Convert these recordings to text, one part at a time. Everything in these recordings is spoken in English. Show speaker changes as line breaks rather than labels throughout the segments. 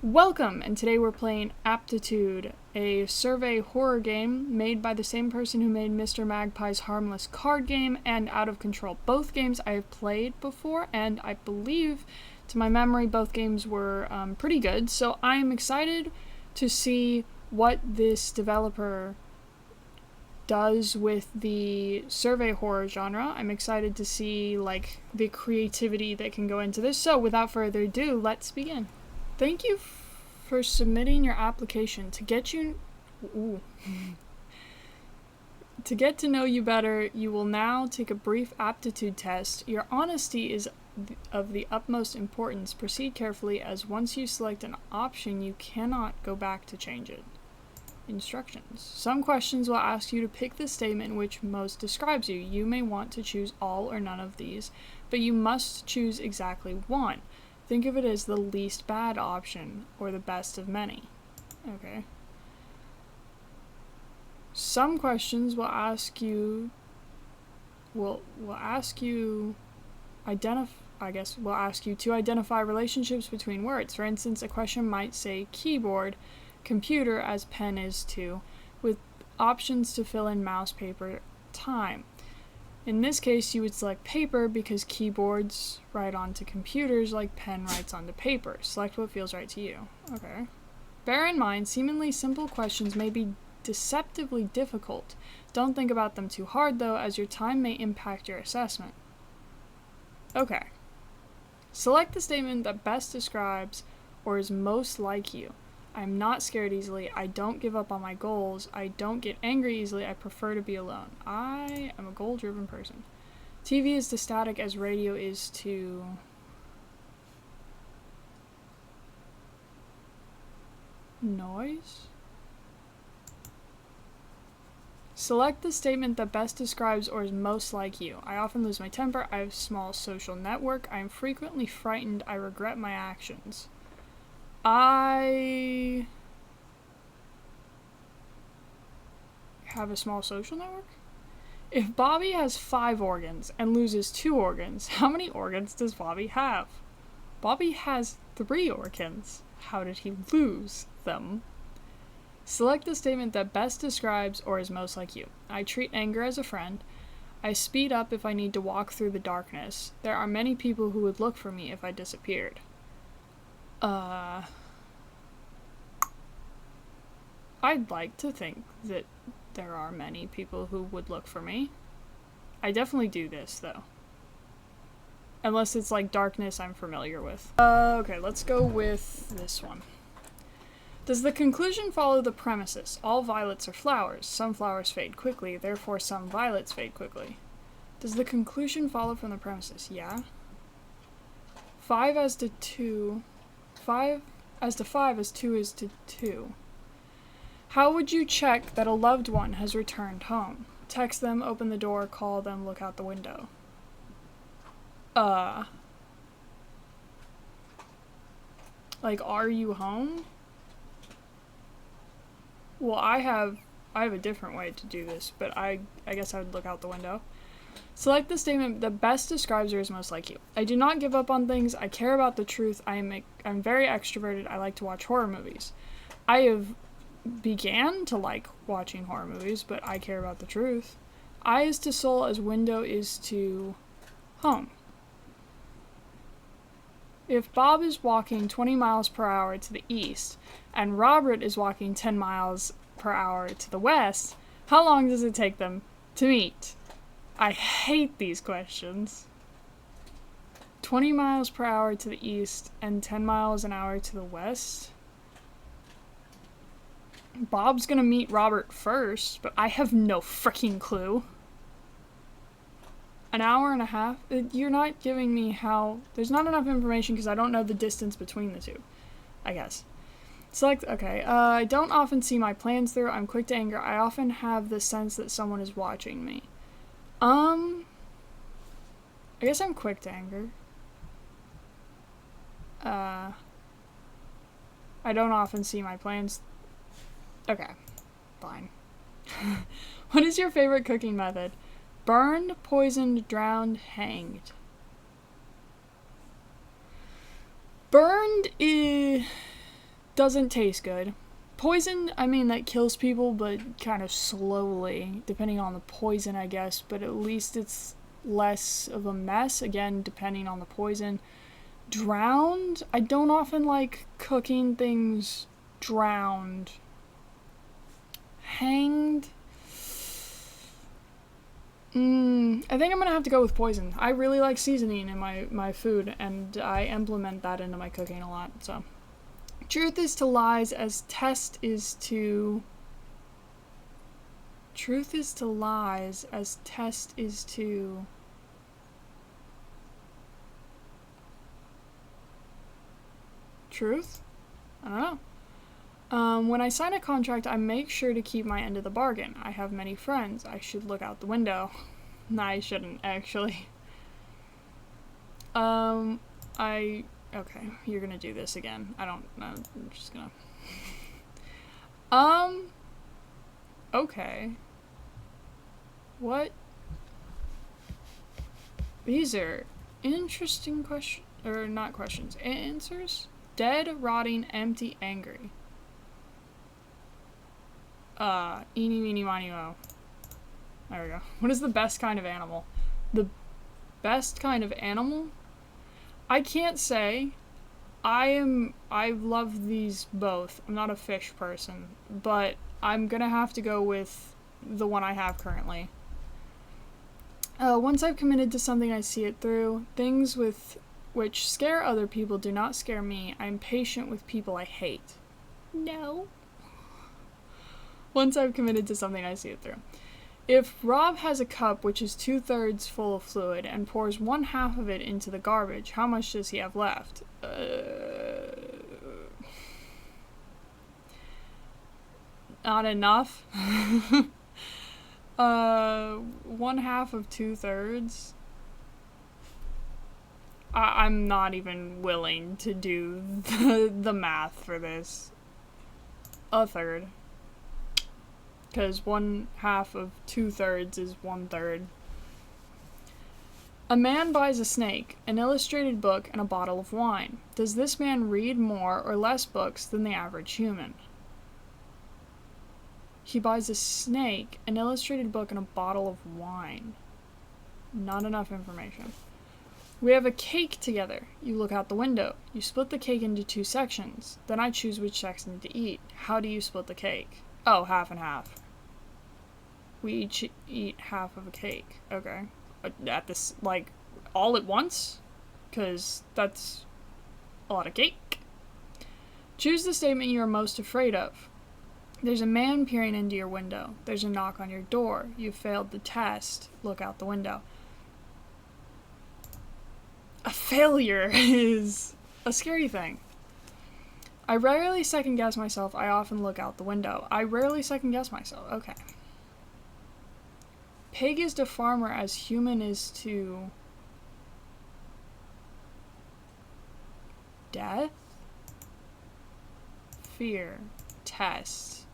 Welcome, and today we're playing Aptitude, a survey horror game made by the same person who made Mr. Magpie's Harmless card game and Out of Control. Both games I have played before, and I believe, to my memory, both games were pretty good, so I'm excited to see what this developer does with the survey horror genre. I'm excited to see, the creativity that can go into this, so without further ado, let's begin. Thank you for submitting your application. To get to know you better, you will now take a brief aptitude test. Your honesty is of the utmost importance. Proceed carefully, as once you select an option, you cannot go back to change it. Instructions. Some questions will ask you to pick the statement which most describes you. You may want to choose all or none of these, but you must choose exactly one. Think of it as the least bad option, or the best of many. Okay. Some questions will ask you to identify relationships between words. For instance, a question might say keyboard, computer, as pen is to, with options to fill in mouse, paper, time. In this case, you would select paper because keyboards write onto computers like pen writes onto paper. Select what feels right to you. Okay. Bear in mind, seemingly simple questions may be deceptively difficult. Don't think about them too hard, though, as your time may impact your assessment. Okay. Select the statement that best describes or is most like you. I'm not scared easily. I don't give up on my goals. I don't get angry easily. I prefer to be alone. I am a goal-driven person. TV is to static as radio is to... noise? Select the statement that best describes or is most like you. I often lose my temper. I have a small social network. I am frequently frightened. I regret my actions. I have a small social network? If Bobby has 5 organs and loses 2 organs, how many organs does Bobby have? Bobby has 3 organs. How did he lose them? Select the statement that best describes or is most like you. I treat anger as a friend. I speed up if I need to walk through the darkness. There are many people who would look for me if I disappeared. I'd like to think that there are many people who would look for me. I definitely do this, though. Unless it's like darkness I'm familiar with. Okay, let's go with this one. Does the conclusion follow the premises? All violets are flowers. Some flowers fade quickly, therefore some violets fade quickly. Does the conclusion follow from the premises? Yeah. 5 as to 2... 5 as to 5 as 2 is to 2. How would you check that a loved one has returned home? Text them, open the door, call them, look out the window. Are you home? Well, I have a different way to do this, but I guess I would look out the window. Select the statement that best describes or is most like you. I do not give up on things. I care about the truth. I'm very extroverted. I like to watch horror movies. I have began to like watching horror movies, but I care about the truth. Eye is to soul as window is to home. If Bob is walking 20 miles per hour to the east and Robert is walking 10 miles per hour to the west, how long does it take them to meet? I hate these questions. 20 miles per hour to the east and 10 miles an hour to the west. Bob's gonna meet Robert first, but I have no freaking clue. An hour and a half? You're not giving me how... There's not enough information because I don't know the distance between the two, I guess. Select... Okay. I don't often see my plans through. I'm quick to anger. I often have the sense that someone is watching me. I guess I'm quick to anger. I don't often see my plans... Okay. Fine. What is your favorite cooking method? Burned, poisoned, drowned, hanged. Burned is... doesn't taste good. Poison, I mean, that kills people, but kind of slowly, depending on the poison, I guess, but at least it's less of a mess, again, depending on the poison. Drowned, I don't often like cooking things drowned. Hanged, I think I'm gonna have to go with poison. I really like seasoning in my food, and I implement that into my cooking a lot, so. Truth is to lies as test is to... Truth is to lies as test is to... Truth? I don't know. When I sign a contract, I make sure to keep my end of the bargain. I have many friends. I should look out the window. Nah, I shouldn't, actually. Okay, you're gonna do this again. I'm just gonna... Okay. What? These are interesting questions, or not questions, answers? Dead, rotting, empty, angry. Eeny, meeny, miny, mo. There we go. What is the best kind of animal? The best kind of animal? I can't say. I love these both. I'm not a fish person, but I'm gonna have to go with the one I have currently. Once I've committed to something, I see it through. Things with which scare other people do not scare me. I'm patient with people I hate. No. Once I've committed to something, I see it through. If Rob has a cup which is 2/3 full of fluid and pours 1/2 of it into the garbage, how much does he have left? Not enough. 1/2 of 2/3. I'm not even willing to do the math for this. 1/3. Because 1/2 of 2/3 is 1/3. A man buys a snake, an illustrated book, and a bottle of wine. Does this man read more or less books than the average human? He buys a snake, an illustrated book, and a bottle of wine. Not enough information. We have a cake together. You look out the window. You split the cake into 2 sections. Then I choose which section to eat. How do you split the cake? Oh, half and half. We each eat half of a cake. Okay. At this, like, all at once? Because that's a lot of cake. Choose the statement you are most afraid of. There's a man peering into your window. There's a knock on your door. You failed the test. Look out the window. A failure is a scary thing. I rarely second guess myself. I often look out the window. I rarely second guess myself. Okay. Pig is to farmer as human is to death? Fear. Test.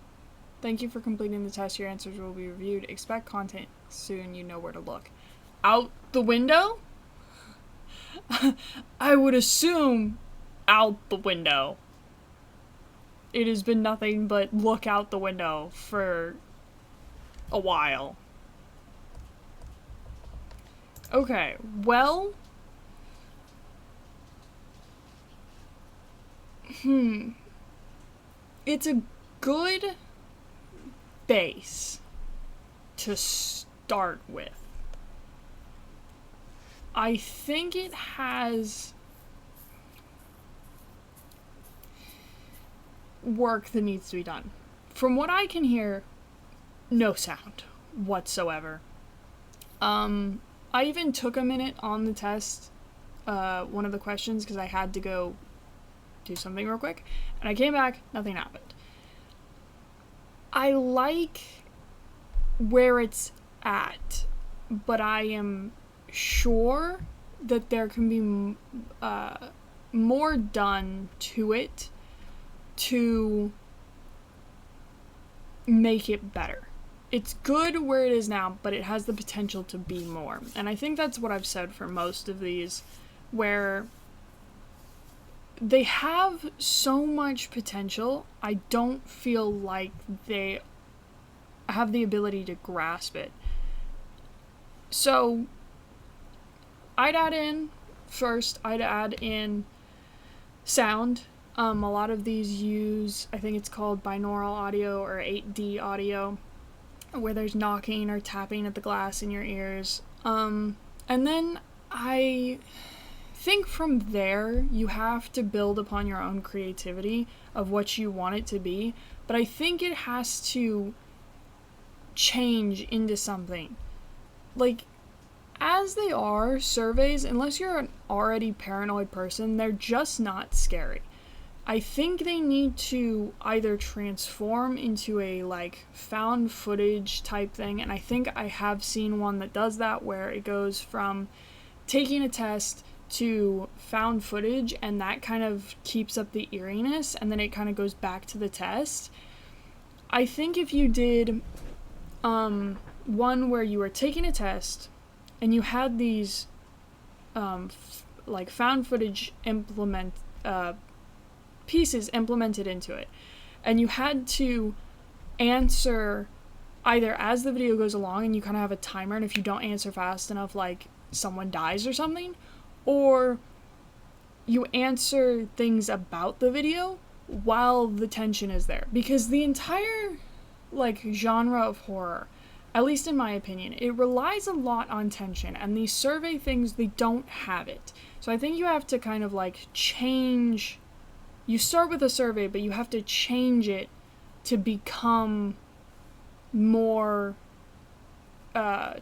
Thank you for completing the test. Your answers will be reviewed. Expect content soon. You know where to look. Out the window? I would assume out the window. It has been nothing but look out the window for a while. Okay, well... It's a good base to start with. I think it has work that needs to be done. From what I can hear, no sound whatsoever. I even took a minute on the test, one of the questions, because I had to go do something real quick, and I came back, nothing happened. I like where it's at, but I am sure that there can be more done to it to make it better. It's good where it is now, but it has the potential to be more. And I think that's what I've said for most of these, where they have so much potential. I don't feel like they have the ability to grasp it. So I'd add in sound. A lot of these use, I think it's called binaural audio or 8D audio, where there's knocking or tapping at the glass in your ears. And then I think from there you have to build upon your own creativity of what you want it to be, but I think it has to change into something. Like, as they are, surveys, unless you're an already paranoid person, they're just not scary. I think they need to either transform into a, like, found footage type thing, and I think I have seen one that does that, where it goes from taking a test to found footage, and that kind of keeps up the eeriness, and then it kind of goes back to the test. I think if you did one where you were taking a test, and you had these like found footage pieces implemented into it, and you had to answer either as the video goes along, and you kind of have a timer, and if you don't answer fast enough, like, someone dies or something, or you answer things about the video while the tension is there. Because the entire, like, genre of horror, at least in my opinion, it relies a lot on tension, and these survey things, they don't have it. So I think you have to kind of, like, change. You start with a survey, but you have to change it to become more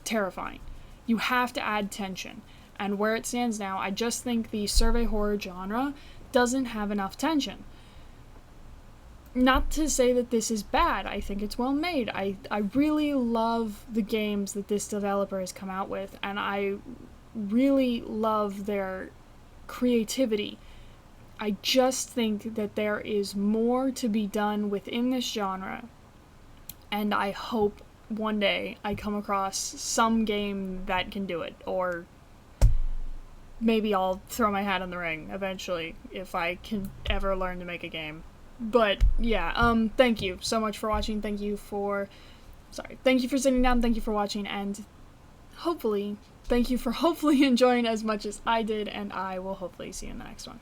terrifying. You have to add tension. And where it stands now, I just think the survey horror genre doesn't have enough tension. Not to say that this is bad, I think it's well made. I really love the games that this developer has come out with, and I really love their creativity. I just think that there is more to be done within this genre, and I hope one day I come across some game that can do it, or maybe I'll throw my hat in the ring eventually if I can ever learn to make a game. But yeah, thank you so much for watching. Thank you for sitting down. Thank you for watching, and thank you for hopefully enjoying as much as I did, and I will hopefully see you in the next one.